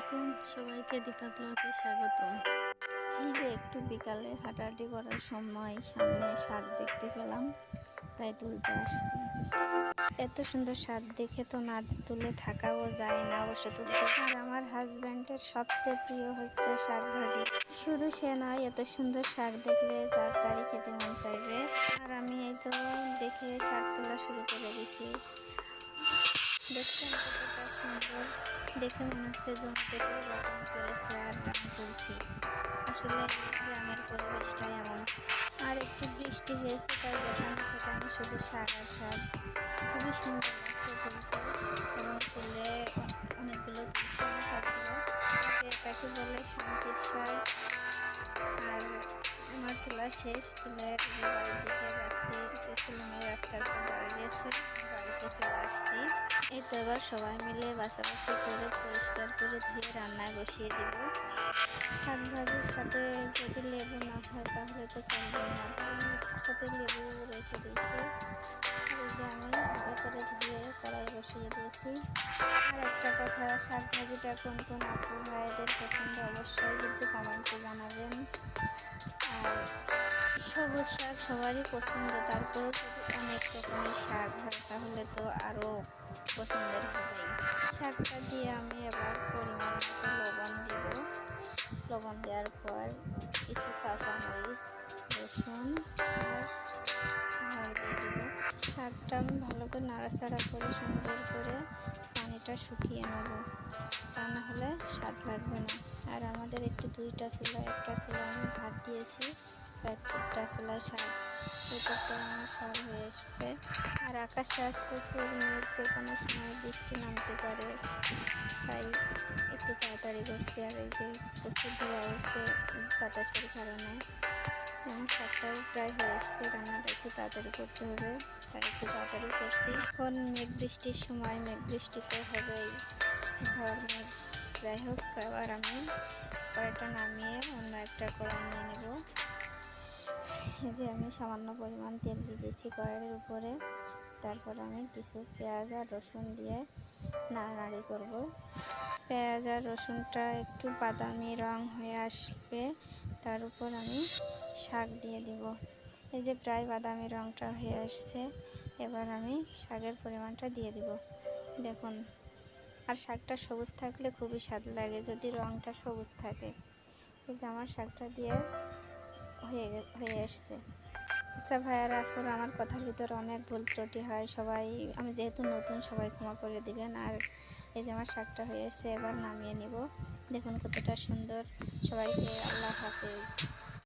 আলাইকুম, সবাইকে দীপা ব্লগে স্বাগতম। এই যে একটু বিকালে হাঁটাহাঁটি করার সময় সামনে শাক দেখতে পেলাম, তাই তুলতে আসছি। এত সুন্দর শাক দেখে তো না তুলে থাকাও যায় না, অবশ্য তুলতে। আর আমার হাজব্যান্ডের সবচেয়ে প্রিয় হচ্ছে শাক ভাজি। শুধু সে নয়, এত সুন্দর শাক দেখলে যার তারই খেতে মন চাইবে। আর আমি এই তো দেখে শাক তোলা শুরু করে দিছি। দেখছেন কতটা সুন্দর, দেখে মনে হচ্ছে জমিতে পুরো রোপণ করেছে আর আমি তুলছি। আসলে গ্রামের পরিবেশটাই এমন। আর একটু বৃষ্টি হয়েছে, তাই যেখানে সেখানে শুধু শাক আর শাক। খুবই সুন্দর লাগছে তুলতে, এবং তুলে অনেকগুলো তুলছে আমি শাকগুলো। এটাকে বলে শান্তির শাক। আর আমার তোলা শেষ, তুলে বাড়ির দিকে যাচ্ছি। সেলুনের রাস্তার পর দাঁড়িয়েছে, বাড়িতে চলে আসছি। এই তো এবার সবাই মিলে বাছাবাছি করে পরিষ্কার করে ধুয়ে রান্নায় বসিয়ে দিব। শাক ভাজির সাথে যদি লেবু না হয় তাহলে তো চলবে না, তাই সাথে লেবু রেখে দিয়েছি। এই যে আমি ভালো করে ধুয়ে কড়াই বসিয়ে দিয়েছি। আর একটা কথা, শাক ভাজিটা কোন কোন আপু ভাইদের পছন্দ অবশ্যই কিন্তু কমেন্টে জানাবেন। আর সবুজ শাক সবারই পছন্দ, তারপরেও যদি অনেক রকমের শাক হয় তাহলে তো আরও পছন্দের হবে। শাকটা দিয়ে আমি এবার পরিমাণ মতো লবণ দিব। লবণ দেওয়ার পর কিছু কাঁচামরিচ, রসুন আর ঝাল দিয়ে দিব। শাকটা আমি ভালো করে নাড়াচাড়া করে সুন্দর করে পানিটা শুকিয়ে নেব, তা না হলে স্বাদ লাগবে না। আর আমাদের একটি দুইটা চুলা, একটা চুলা আমি ভাত দিয়েছি, একটা চুলায় শাক। এটা তো আমার শাক হয়ে এসছে। আর আকাশে আজ প্রচুর মেঘ, যে কোনো সময় বৃষ্টি নামতে পারে, তাই একটু তাড়াতাড়ি করছি। আর এই যে প্রচুর ধোয়া উঠছে বাতাসের কারণে। আমার শাকটাও প্রায় হয়ে এসছে, রান্নাটা একটু তাড়াতাড়ি করতে হবে, তাই একটু তাড়াতাড়ি করছি। এখন মেঘ বৃষ্টির সময়, মেঘ বৃষ্টি তো হবেই, ঝড় মেঘ। যাই হোক, আবার আমি কড়াইটা নামিয়ে অন্য একটা কড়াই নিয়ে নেব। এই যে আমি সামান্য পরিমাণ তেল দিয়ে দিয়েছি কড়াইয়ের উপরে। তারপর আমি কিছু পেঁয়াজ আর রসুন দিয়ে নাড়ানাড়ি করব। পেঁয়াজ আর রসুনটা একটু বাদামি রং হয়ে আসবে, তার উপর আমি শাক দিয়ে দিব। এই যে প্রায় বাদামি রংটা হয়ে আসছে, এবার আমি শাকের পরিমাণটা দিয়ে দিব। দেখুন, আর শাকটা সবুজ থাকলে খুবই স্বাদ লাগে যদি রংটা সবুজ থাকে। এই যে আমার শাকটা দিয়ে হয়ে আসছে। আচ্ছা ভাইয়ারা, এখন আমার কথার ভিতরে অনেক ভুল ত্রুটি হয়, সবাই, আমি যেহেতু নতুন, সবাই ক্ষমা করে দিবেন। আর এই যে আমার শাকটা হয়ে এসছে, এবার নামিয়ে নিব। দেখুন কতটা সুন্দর। সবাইকে আল্লাহ হাফেজ।